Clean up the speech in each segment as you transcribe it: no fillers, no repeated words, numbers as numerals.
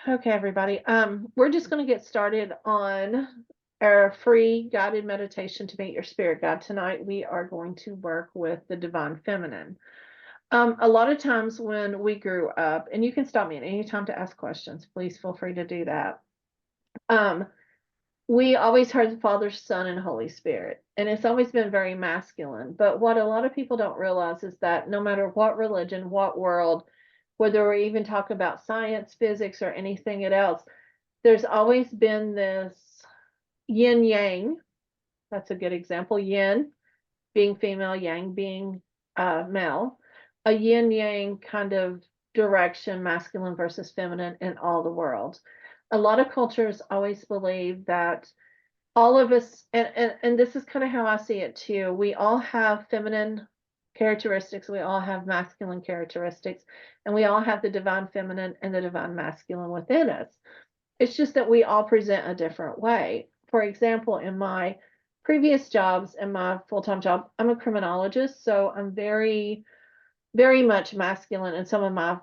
Okay, everybody. We're just going to get started on our free guided meditation to meet your spirit guide. Tonight, we are going to work with the divine feminine. A lot of times when we grew up, and you can stop me at any time to ask questions, please feel free to do that. Um, we always heard the Father, Son, and Holy Spirit, and it's always been very masculine. But what a lot of people don't realize is that no matter what religion, what world, whether we even talk about science, physics, or anything else, there's always been this yin yang. That's a good example. Yin being female, yang being male. A yin yang kind of direction, masculine versus feminine in all the world. A lot of cultures always believe that all of us, and this is kind of how I see it too, we all have feminine characteristics, we all have masculine characteristics, and we all have the divine feminine and the divine masculine within us. It's just that we all present a different way. For example, in my previous jobs and my full-time job, I'm a criminologist, so I'm very, very much masculine in some of my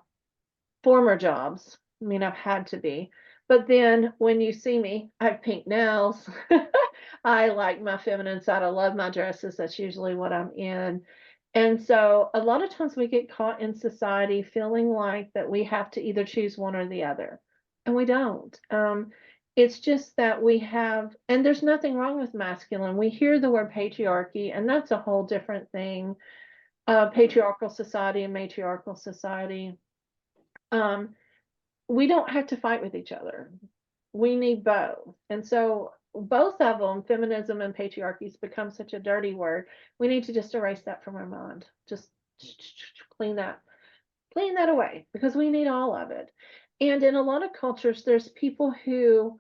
former jobs. I mean, I've had to be. But then when you see me, I have pink nails. I like my feminine side. I love my dresses. That's usually what I'm in. And so a lot of times we get caught in society feeling like that we have to either choose one or the other. And we don't. It's just that we have, and there's nothing wrong with masculine. We hear the word patriarchy, and that's a whole different thing. Patriarchal society and matriarchal society. Um, we don't have to fight with each other. We need both. And so both of them, feminism and patriarchy, has become such a dirty word. We need to just erase that from our mind. Just clean that away because we need all of it. And in a lot of cultures, there's people who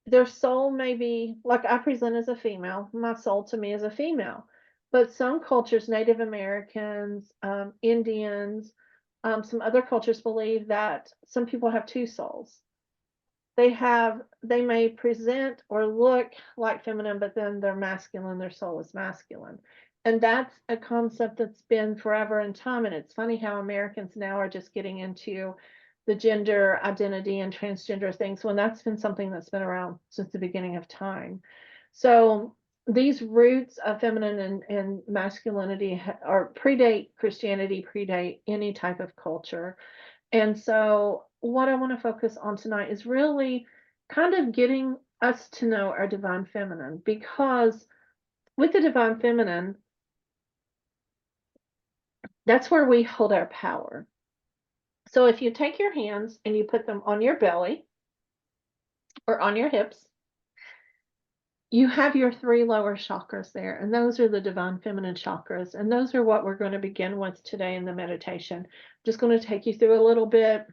their soul may be like I present as a female, my soul to me is a female. But some cultures, Native Americans, Indians, some other cultures believe that some people have two souls. They may present or look like feminine, but then they're masculine, their soul is masculine. And that's a concept that's been forever in time. And it's funny how Americans now are just getting into the gender identity and transgender things when that's been something that's been around since the beginning of time. So these roots of feminine and masculinity are predate Christianity, predate any type of culture. And so, what I want to focus on tonight is really kind of getting us to know our divine feminine because with the divine feminine, that's where we hold our power. So, if you take your hands and you put them on your belly or on your hips, you have your three lower chakras there, and those are the divine feminine chakras. And those are what we're going to begin with today in the meditation. I'm just going to take you through a little bit.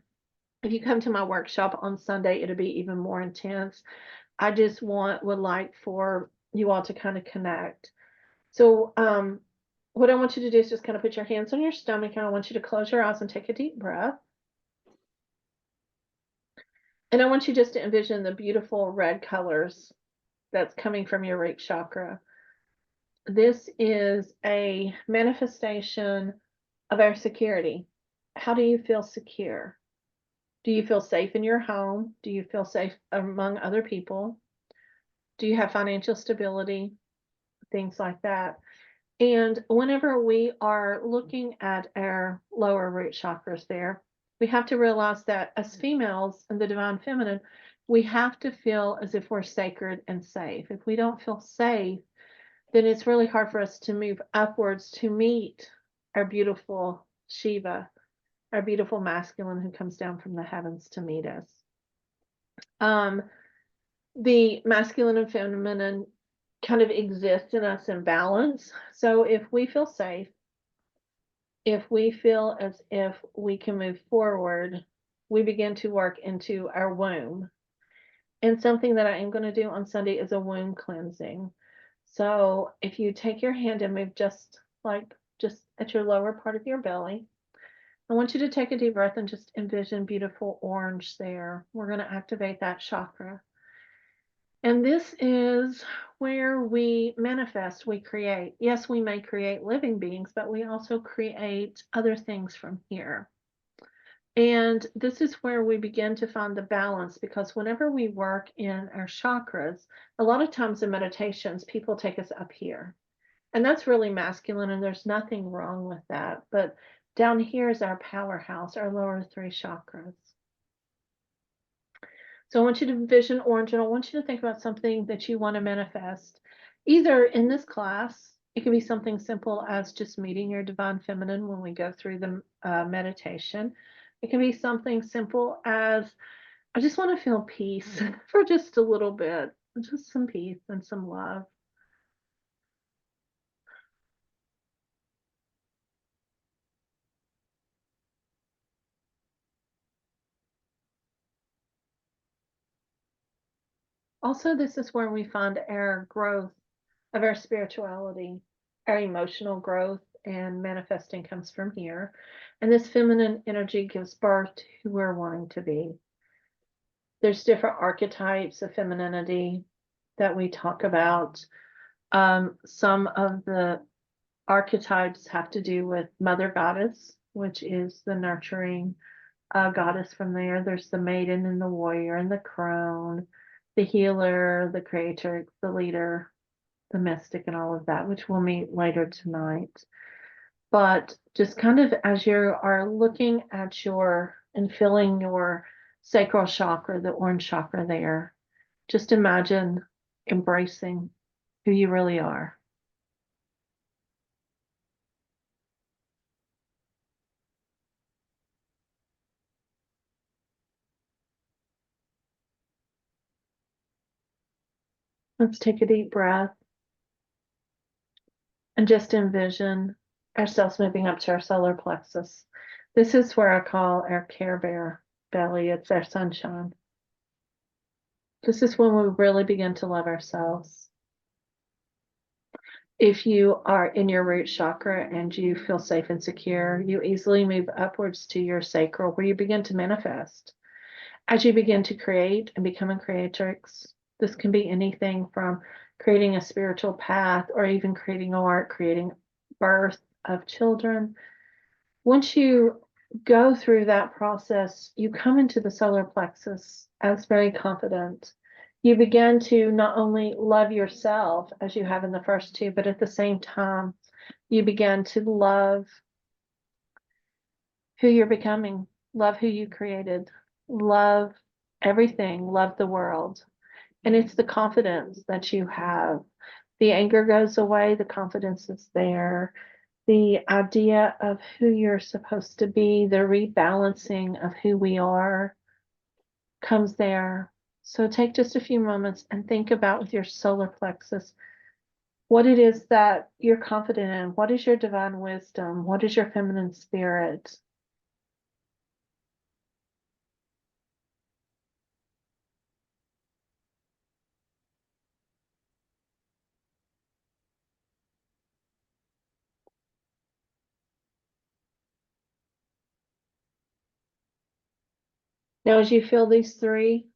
If you come to my workshop on Sunday, it'll be even more intense. I just would like for you all to kind of connect. So, what I want you to do is just kind of put your hands on your stomach, and I want you to close your eyes and take a deep breath. And I want you just to envision the beautiful red colors that's coming from your root chakra. This is a manifestation of our security. How do you feel secure? Do you feel safe in your home? Do you feel safe among other people? Do you have financial stability? Things like that. And whenever we are looking at our lower root chakras there, we have to realize that as females in the divine feminine, we have to feel as if we're sacred and safe. If we don't feel safe, then it's really hard for us to move upwards to meet our beautiful Shiva, our beautiful masculine who comes down from the heavens to meet us. The masculine and feminine kind of exist in us in balance. So if we feel safe, if we feel as if we can move forward, we begin to work into our womb. And something that I am going to do on Sunday is a womb cleansing. So if you take your hand and move just at your lower part of your belly, I want you to take a deep breath and just envision beautiful orange there. We're going to activate that chakra. And this is where we manifest, we create. Yes, we may create living beings, but we also create other things from here. And this is where we begin to find the balance because whenever we work in our chakras, a lot of times in meditations, people take us up here. And that's really masculine, and there's nothing wrong with that. But down here is our powerhouse, our lower three chakras. So I want you to envision orange, and I want you to think about something that you want to manifest. Either in this class, it could be something simple as just meeting your divine feminine when we go through the meditation. It can be something simple as I just want to feel peace for just a little bit, just some peace and some love. Also, this is where we find our growth of our spirituality, our emotional growth and manifesting comes from here. And this feminine energy gives birth to who we're wanting to be. There's different archetypes of femininity that we talk about. Some of the archetypes have to do with Mother Goddess, which is the nurturing goddess from there. There's the maiden and the warrior and the crone, the healer, the creator, the leader, the mystic, and all of that, which we'll meet later tonight. But just kind of as you are looking at your and feeling your sacral chakra, the orange chakra there, just imagine embracing who you really are. Let's take a deep breath and just envision ourselves moving up to our solar plexus. This is where I call our Care Bear belly. It's our sunshine. This is when we really begin to love ourselves. If you are in your root chakra and you feel safe and secure, you easily move upwards to your sacral where you begin to manifest. As you begin to create and become a creatrix, this can be anything from creating a spiritual path or even creating art, creating birth of children. Once you go through that process, you come into the solar plexus as very confident. You begin to not only love yourself as you have in the first two, but at the same time, you begin to love who you're becoming, love who you created, love everything, love the world. And it's the confidence that you have. The anger goes away, the confidence is there. The idea of who you're supposed to be, the rebalancing of who we are comes there. So take just a few moments and think about with your solar plexus what it is that you're confident in. What is your divine wisdom? What is your feminine spirit? Now, as you feel these three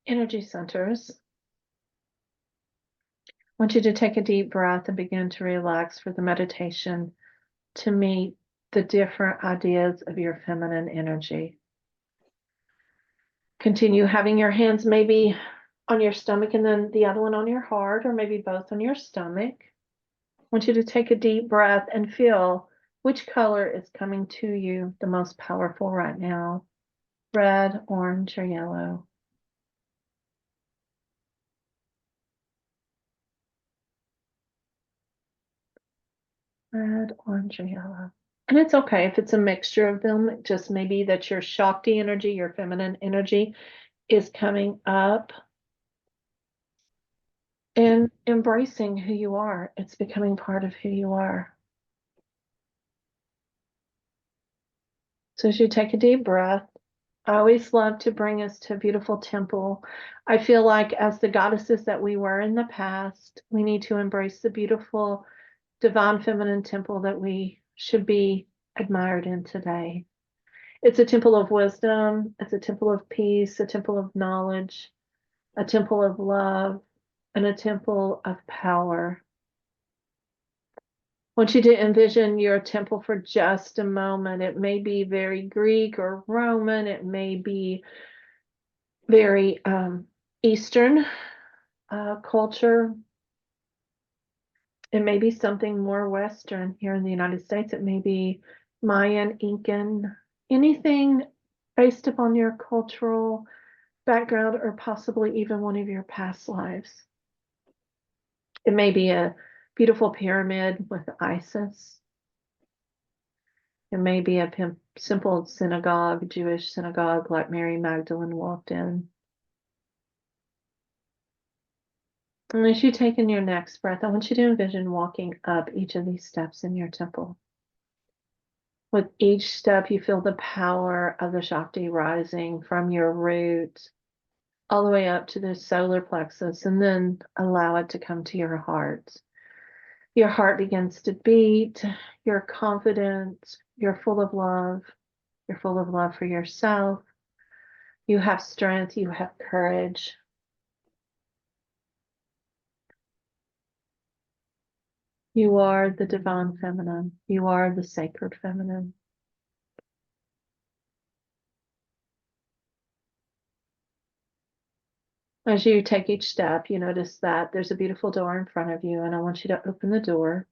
energy centers, I want you to take a deep breath and begin to relax for the meditation to meet the different ideas of your feminine energy. Continue having your hands maybe on your stomach and then the other one on your heart, or maybe both on your stomach. I want you to take a deep breath and feel which color is coming to you the most powerful right now. Red, orange, or yellow. Red, orange, or yellow. And it's okay if it's a mixture of them. It just maybe that your Shakti energy, your feminine energy is coming up and embracing who you are. It's becoming part of who you are. So as you take a deep breath, I always love to bring us to a beautiful temple. I feel like as the goddesses that we were in the past, we need to embrace the beautiful divine feminine temple that we should be admired in today. It's a temple of wisdom, it's a temple of peace, a temple of knowledge, a temple of love, and a temple of power. want you to envision your temple for just a moment. It may be very Greek or Roman. It may be very Eastern culture. It may be something more Western here in the United States. It may be Mayan, Incan, anything based upon your cultural background or possibly even one of your past lives. It may be a beautiful pyramid with Isis. It may be a simple synagogue, Jewish synagogue like Mary Magdalene walked in. And as you take in your next breath, I want you to envision walking up each of these steps in your temple. With each step, you feel the power of the Shakti rising from your root all the way up to the solar plexus, and then allow it to come to your heart. Your heart begins to beat, you're confident, you're full of love, you're full of love for yourself, you have strength, you have courage. You are the divine feminine, you are the sacred feminine. As you take each step, you notice that there's a beautiful door in front of you, and I want you to open the door.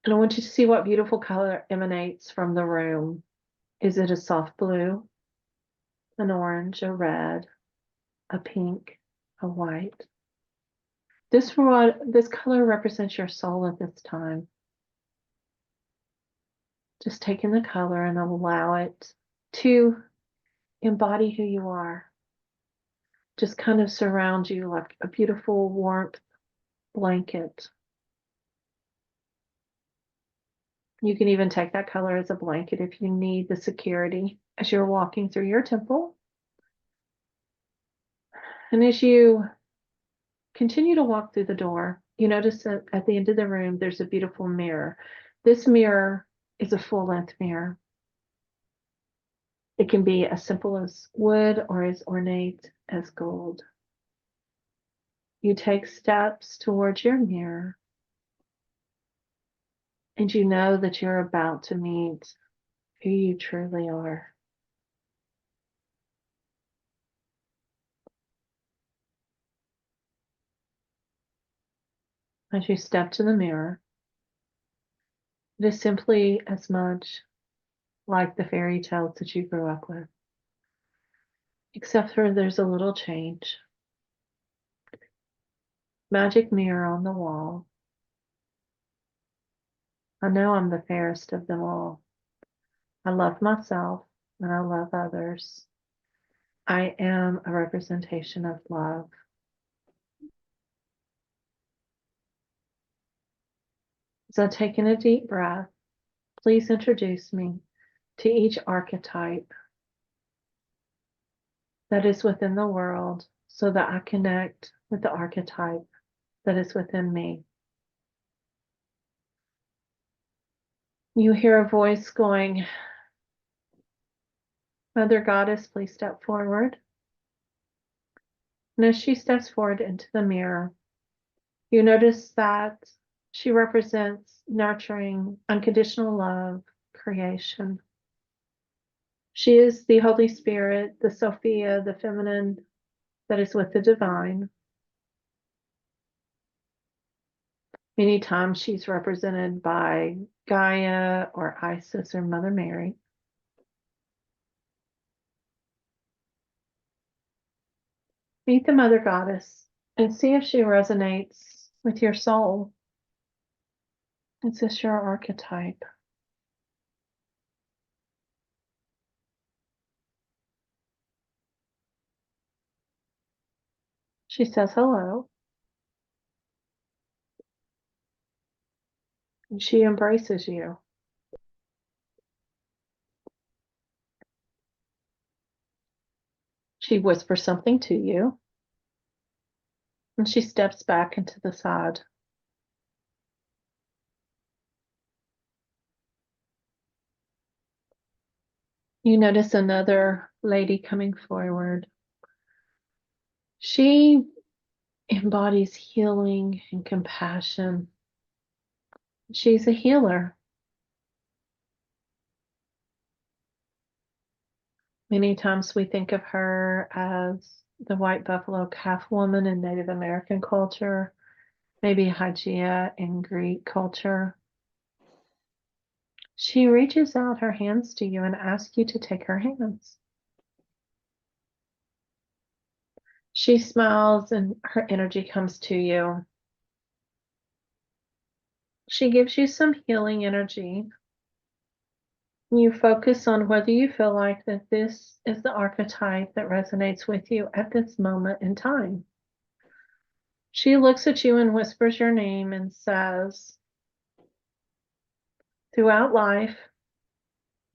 And I want you to see what beautiful color emanates from the room. Is it a soft blue, an orange, a red, a pink, a white? This color represents your soul at this time. Just take in the color and allow it to embody who you are. Just kind of surround you like a beautiful warmth blanket. You can even take that color as a blanket if you need the security as you're walking through your temple. And as you continue to walk through the door, you notice that at the end of the room, there's a beautiful mirror. This mirror is a full-length mirror. It can be as simple as wood or as ornate as gold. You take steps towards your mirror, and you know that you're about to meet who you truly are. As you step to the mirror, it is simply as much like the fairy tales that you grew up with, except for there's a little change. Magic mirror on the wall. I know I'm the fairest of them all. I love myself and I love others. I am a representation of love. So take in a deep breath. Please introduce me to each archetype that is within the world so that I connect with the archetype that is within me. You hear a voice going, Mother Goddess, please step forward. And as she steps forward into the mirror, you notice that she represents nurturing, unconditional love, creation. She is the Holy Spirit, the Sophia, the feminine that is with the divine. Many times she's represented by Gaia or Isis or Mother Mary. Meet the Mother Goddess and see if she resonates with your soul. Is this your archetype? She says hello. And she embraces you. She whispers something to you. And she steps back into the side. You notice another lady coming forward. She embodies healing and compassion. She's a healer. Many times we think of her as the white buffalo calf woman in Native American culture, maybe Hygeia in Greek culture. She reaches out her hands to you and asks you to take her hands. She smiles and her energy comes to you. She gives you some healing energy. You focus on whether you feel like that this is the archetype that resonates with you at this moment in time. She looks at you and whispers your name and says, throughout life,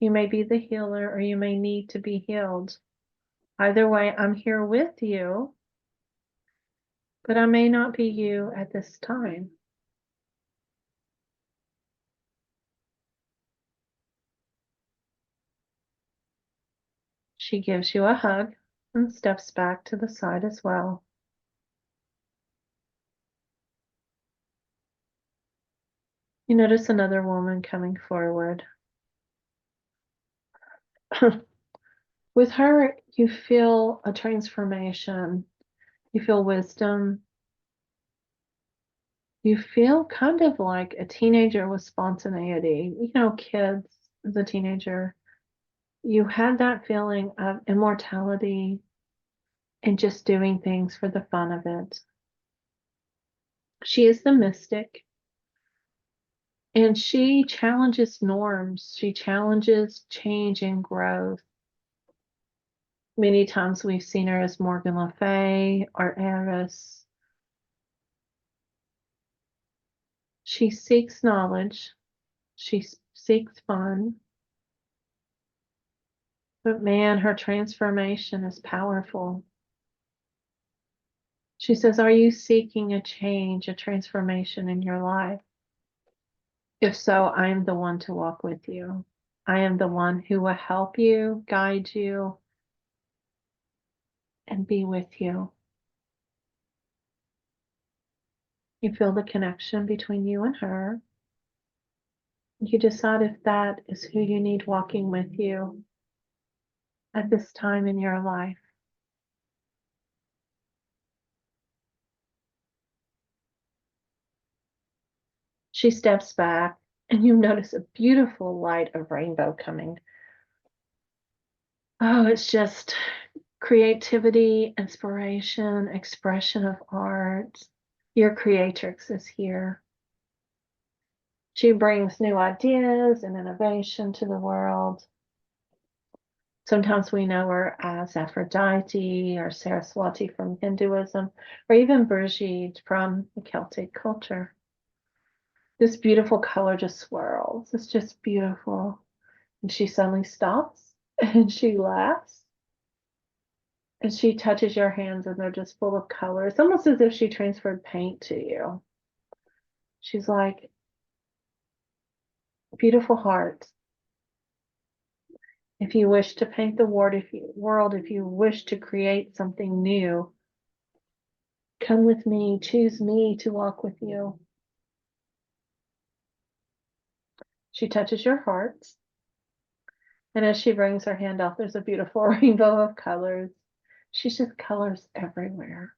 you may be the healer or you may need to be healed. Either way, I'm here with you, but I may not be you at this time. She gives you a hug and steps back to the side as well. You notice another woman coming forward. With her, you feel a transformation. You feel wisdom. You feel kind of like a teenager with spontaneity. You know, kids as a teenager, you had that feeling of immortality and just doing things for the fun of it. She is the mystic and she challenges norms. She challenges change and growth. Many times we've seen her as Morgan Le Fay or Eris. She seeks knowledge. She seeks fun. But man, her transformation is powerful. She says, are you seeking a change, a transformation in your life? If so, I am the one to walk with you. I am the one who will help you, guide you, and be with you. You feel the connection between you and her. You decide if that is who you need walking with you at this time in your life. She steps back and you notice a beautiful light of rainbow coming. Oh, it's just creativity, inspiration, expression of art. Your creatrix is here. She brings new ideas and innovation to the world. Sometimes we know her as Aphrodite or Saraswati from Hinduism, or even Brigitte from the Celtic culture. This beautiful color just swirls. It's just beautiful. And she suddenly stops and she laughs. And she touches your hands and they're just full of color. It's almost as if she transferred paint to you. She's like, beautiful heart. If you wish to paint the world, if you wish to create something new, come with me, choose me to walk with you. She touches your heart. And as she brings her hand out, there's a beautiful rainbow of colors. She's just colors everywhere.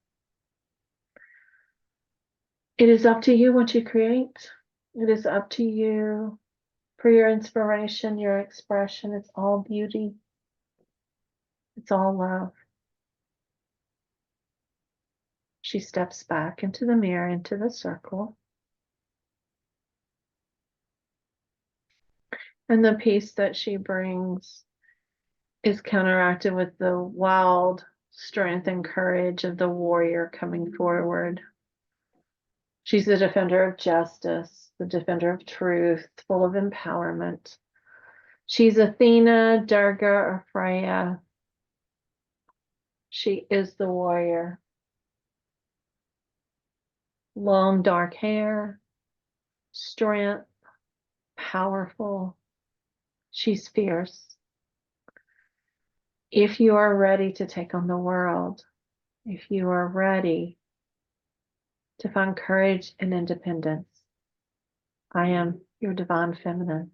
It is up to you what you create. It is up to you for your inspiration, your expression. It's all beauty. It's all love. She steps back into the mirror, into the circle. And the peace that she brings is counteracted with the wild strength and courage of the warrior coming forward. She's the defender of justice, the defender of truth, full of empowerment. She's Athena, Durga, or Freya. She is the warrior. Long dark hair, strength, powerful. She's fierce. If you are ready to take on the world, if you are ready to find courage and independence, I am your divine feminine.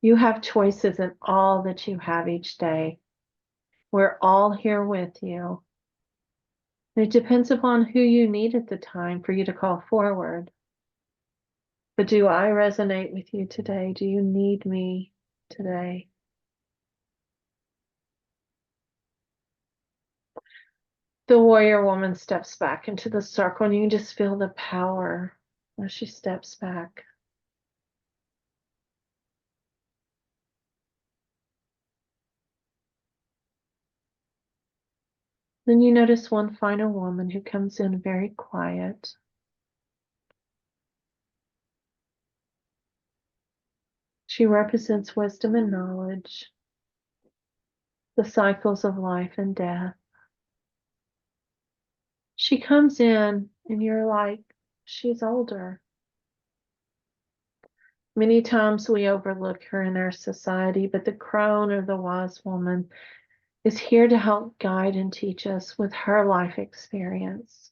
You have choices in all that you have each day. We're all here with you. And it depends upon who you need at the time for you to call forward. But do I resonate with you today? Do you need me today? The warrior woman steps back into the circle, and you can just feel the power as she steps back. Then you notice one final woman who comes in very quiet. She represents wisdom and knowledge, the cycles of life and death. She comes in, and you're like, she's older. Many times we overlook her in our society, but the crone or the wise woman is here to help guide and teach us with her life experience.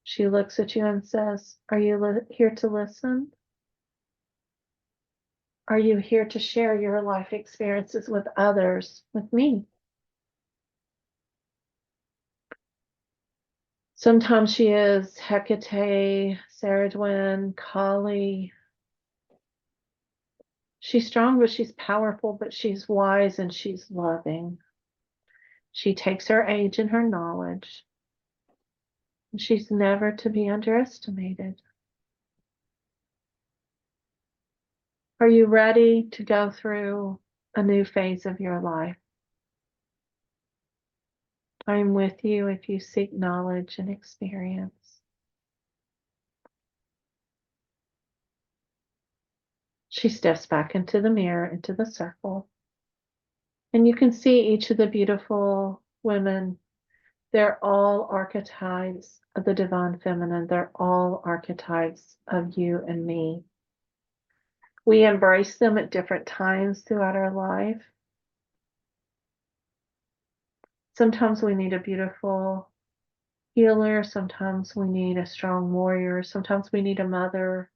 She looks at you and says, are you here to listen? Are you here to share your life experiences with others, with me? Sometimes she is Hecate, Saradwin, Kali. She's strong, but she's powerful, but she's wise and she's loving. She takes her age and her knowledge. She's never to be underestimated. Are you ready to go through a new phase of your life? I'm with you if you seek knowledge and experience. She steps back into the mirror, into the circle, and you can see each of the beautiful women. They're all archetypes of the divine feminine. They're all archetypes of you and me. We embrace them at different times throughout our life. Sometimes we need a beautiful healer. Sometimes we need a strong warrior. Sometimes we need a mother,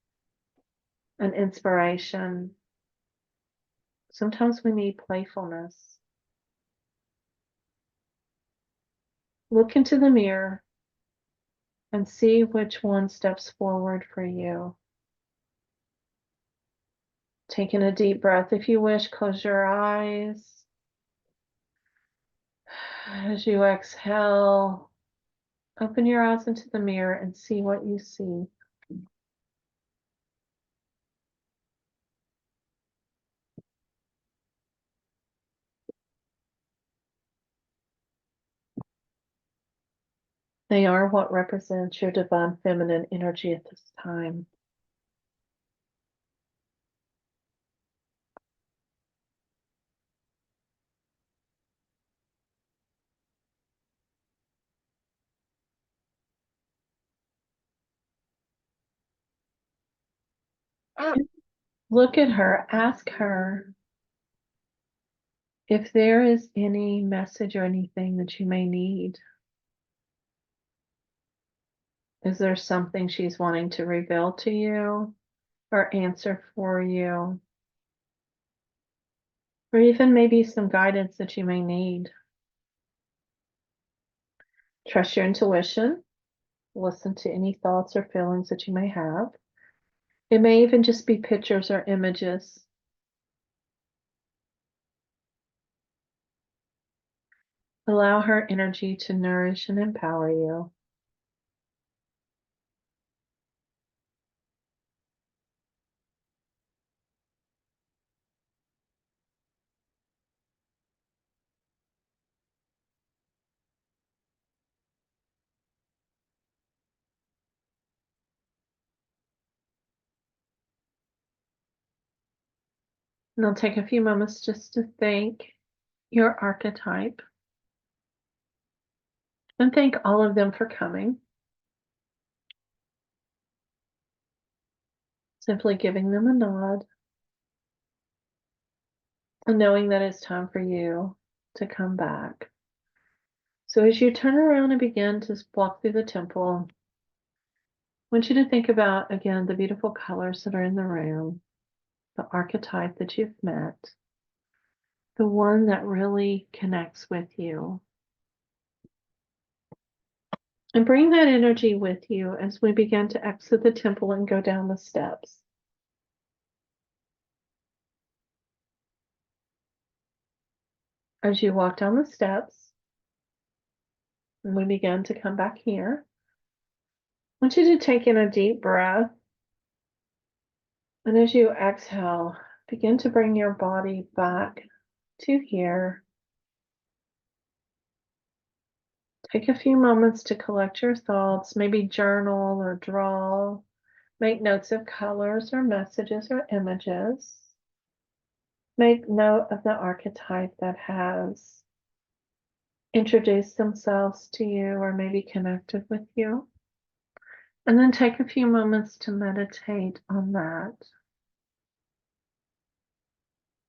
an inspiration. Sometimes we need playfulness. Look into the mirror and see which one steps forward for you. Taking a deep breath. If you wish, close your eyes. As you exhale, open your eyes into the mirror and see what you see. They are what represents your divine feminine energy at this time. Look at her, ask her if there is any message or anything that you may need. Is there something she's wanting to reveal to you or answer for you? Or even maybe some guidance that you may need. Trust your intuition. Listen to any thoughts or feelings that you may have. It may even just be pictures or images. Allow her energy to nourish and empower you. And I'll take a few moments just to thank your archetype and thank all of them for coming. Simply giving them a nod and knowing that it's time for you to come back. So as you turn around and begin to walk through the temple, want you to think about, again, the beautiful colors that are in the room, the archetype that you've met, the one that really connects with you. And bring that energy with you as we begin to exit the temple and go down the steps. As you walk down the steps, and we begin to come back here, I want you to take in a deep breath. And as you exhale, begin to bring your body back to here. Take a few moments to collect your thoughts, maybe journal or draw, make notes of colors or messages or images. Make note of the archetype that has introduced themselves to you or maybe connected with you. And then take a few moments to meditate on that.